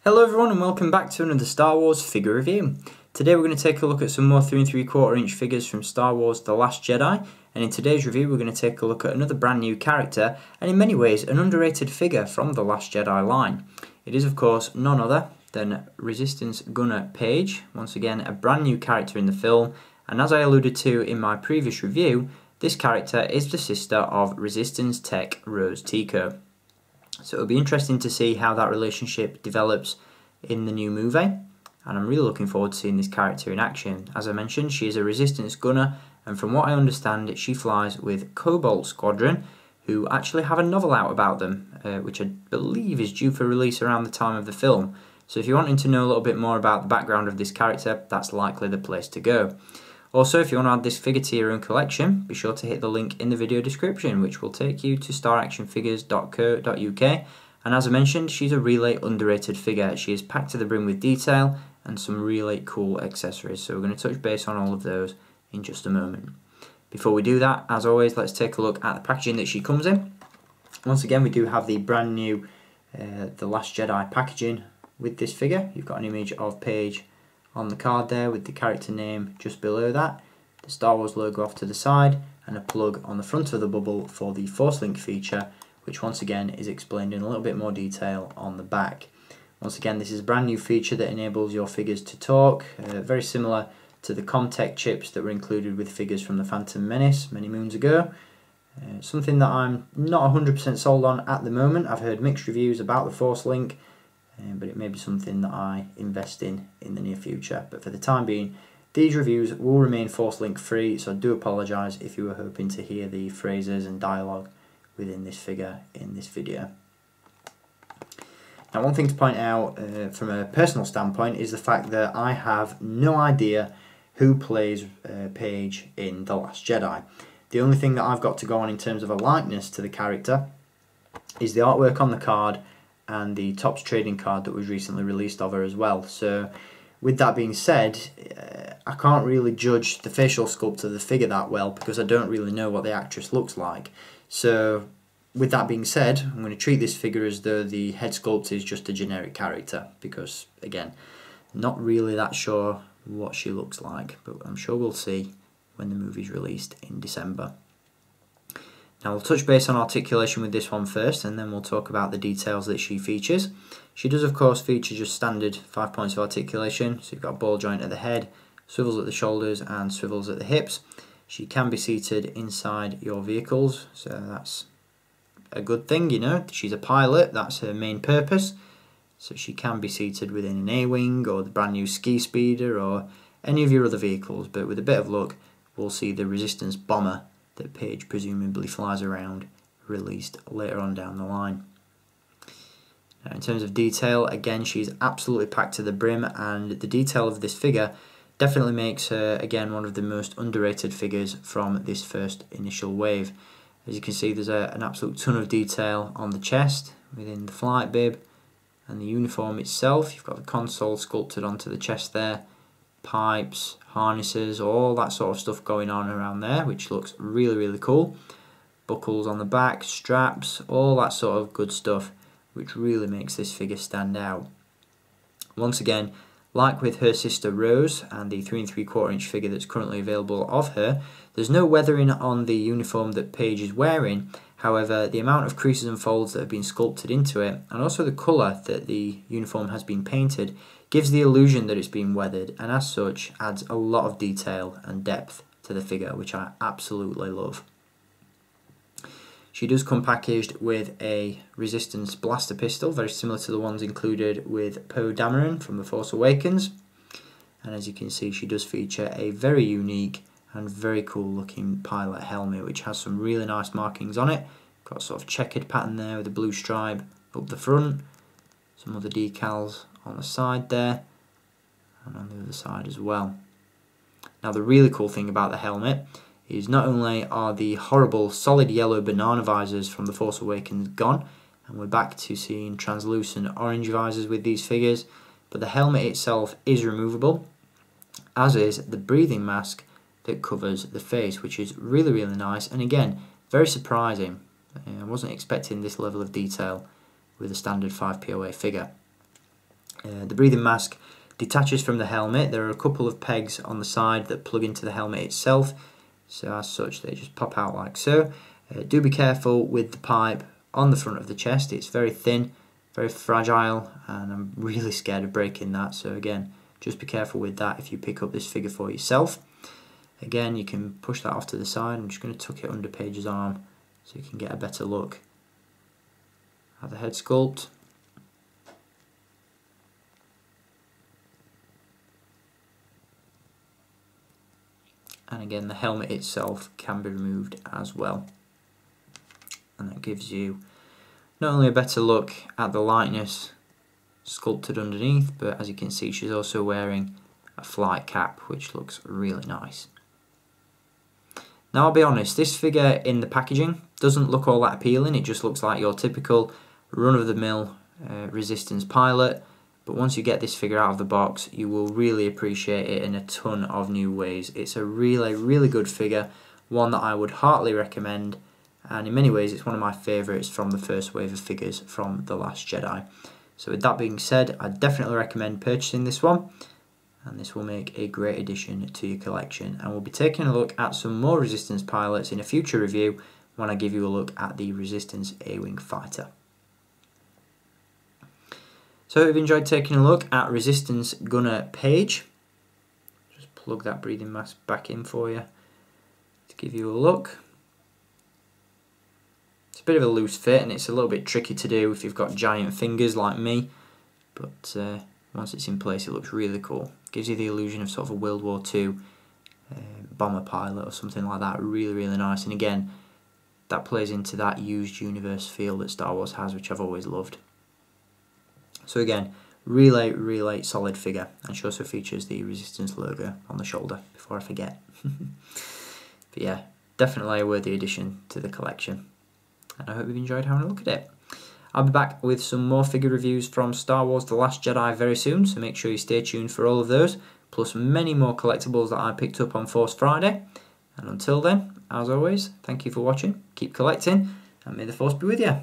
Hello everyone and welcome back to another Star Wars figure review. Today we're going to take a look at some more 3 3/4 inch figures from Star Wars The Last Jedi, and in today's review we're going to take a look at another brand new character and in many ways an underrated figure from The Last Jedi line. It is of course none other than Resistance Gunner Paige, once again a brand new character in the film, and as I alluded to in my previous review, this character is the sister of Resistance Tech Rose Tico. So it'll be interesting to see how that relationship develops in the new movie, and I'm really looking forward to seeing this character in action. As I mentioned, she is a Resistance gunner, and from what I understand, she flies with Cobalt Squadron, who actually have a novel out about them, which I believe is due for release around the time of the film. So if you're wanting to know a little bit more about the background of this character, that's likely the place to go. Also, if you want to add this figure to your own collection, be sure to hit the link in the video description, which will take you to staractionfigures.co.uk. And as I mentioned, she's a really underrated figure. She is packed to the brim with detail and some really cool accessories. So we're going to touch base on all of those in just a moment. Before we do that, as always, let's take a look at the packaging that she comes in. Once again, we do have the brand new The Last Jedi packaging with this figure. You've got an image of Paige on the card there with the character name just below that, the Star Wars logo off to the side, and a plug on the front of the bubble for the Force Link feature, which once again is explained in a little bit more detail on the back. Once again, this is a brand new feature that enables your figures to talk, very similar to the Comtech chips that were included with figures from the Phantom Menace many moons ago. Something that I'm not 100% sold on at the moment. I've heard mixed reviews about the Force Link, but it may be something that I invest in the near future. But for the time being, these reviews will remain Force Link free, so I do apologise if you were hoping to hear the phrases and dialogue within this figure in this video. Now, one thing to point out from a personal standpoint is the fact that I have no idea who plays Paige in The Last Jedi. The only thing that I've got to go on in terms of a likeness to the character is the artwork on the card and the Topps trading card that was recently released of her as well. So with that being said, I can't really judge the facial sculpt of the figure that well because I don't really know what the actress looks like. So with that being said, I'm going to treat this figure as though the head sculpt is just a generic character because, again, not really that sure what she looks like, but I'm sure we'll see when the movie's released in December. Now we'll touch base on articulation with this one first, and then we'll talk about the details that she features. She does of course feature just standard 5 points of articulation, so you've got a ball joint at the head, swivels at the shoulders and swivels at the hips. She can be seated inside your vehicles, so that's a good thing, you know. She's a pilot, that's her main purpose, so she can be seated within an A-Wing or the brand new Ski Speeder or any of your other vehicles, but with a bit of luck we'll see the Resistance Bomber that Paige presumably flies around, released later on down the line. Now, in terms of detail, again, she's absolutely packed to the brim, and the detail of this figure definitely makes her, again, one of the most underrated figures from this first initial wave. As you can see, there's an absolute ton of detail on the chest, within the flight bib, and the uniform itself. You've got the console sculpted onto the chest there, pipes, harnesses, all that sort of stuff going on around there, which looks really, really cool. Buckles on the back, straps, all that sort of good stuff, which really makes this figure stand out. Once again, like with her sister Rose and the 3 3/4 inch figure that's currently available of her, there's no weathering on the uniform that Paige is wearing. However, the amount of creases and folds that have been sculpted into it, and also the colour that the uniform has been painted, gives the illusion that it's been weathered, and as such adds a lot of detail and depth to the figure, which I absolutely love. She does come packaged with a Resistance blaster pistol, very similar to the ones included with Poe Dameron from The Force Awakens, and as you can see, she does feature a very unique and very cool looking pilot helmet, which has some really nice markings on it. Got a sort of checkered pattern there with a blue stripe up the front, some other decals on the side there, and on the other side as well. Now the really cool thing about the helmet is not only are the horrible solid yellow banana visors from The Force Awakens gone, and we're back to seeing translucent orange visors with these figures, but the helmet itself is removable, as is the breathing mask that covers the face, which is really, really nice, and again, very surprising. I wasn't expecting this level of detail with a standard 5POA figure. The breathing mask detaches from the helmet. There are a couple of pegs on the side that plug into the helmet itself, so as such they just pop out like so. Do be careful with the pipe on the front of the chest. It's very thin, very fragile, and I'm really scared of breaking that, so again, just be careful with that if you pick up this figure for yourself. Again, you can push that off to the side. I'm just going to tuck it under Paige's arm so you can get a better look at the head sculpt. And again, the helmet itself can be removed as well. And that gives you not only a better look at the likeness sculpted underneath, but as you can see, she's also wearing a flight cap, which looks really nice. Now, I'll be honest, this figure in the packaging doesn't look all that appealing. It just looks like your typical run-of-the-mill Resistance pilot. But once you get this figure out of the box, you will really appreciate it in a ton of new ways. It's a really, really good figure, one that I would heartily recommend, and in many ways it's one of my favourites from the first wave of figures from The Last Jedi. So with that being said, I definitely recommend purchasing this one, and this will make a great addition to your collection. And we'll be taking a look at some more Resistance pilots in a future review when I give you a look at the Resistance A-Wing fighter. So if you've enjoyed taking a look at Resistance Gunner Paige, just plug that breathing mask back in for you to give you a look. It's a bit of a loose fit and it's a little bit tricky to do if you've got giant fingers like me, but once it's in place it looks really cool. Gives you the illusion of sort of a World War II bomber pilot or something like that. Really, really nice. And again, that plays into that used universe feel that Star Wars has, which I've always loved. So again, really solid figure, and she also features the Resistance logo on the shoulder, before I forget. But yeah, definitely a worthy addition to the collection, and I hope you've enjoyed having a look at it. I'll be back with some more figure reviews from Star Wars The Last Jedi very soon, so make sure you stay tuned for all of those, plus many more collectibles that I picked up on Force Friday. And until then, as always, thank you for watching, keep collecting, and may the Force be with you.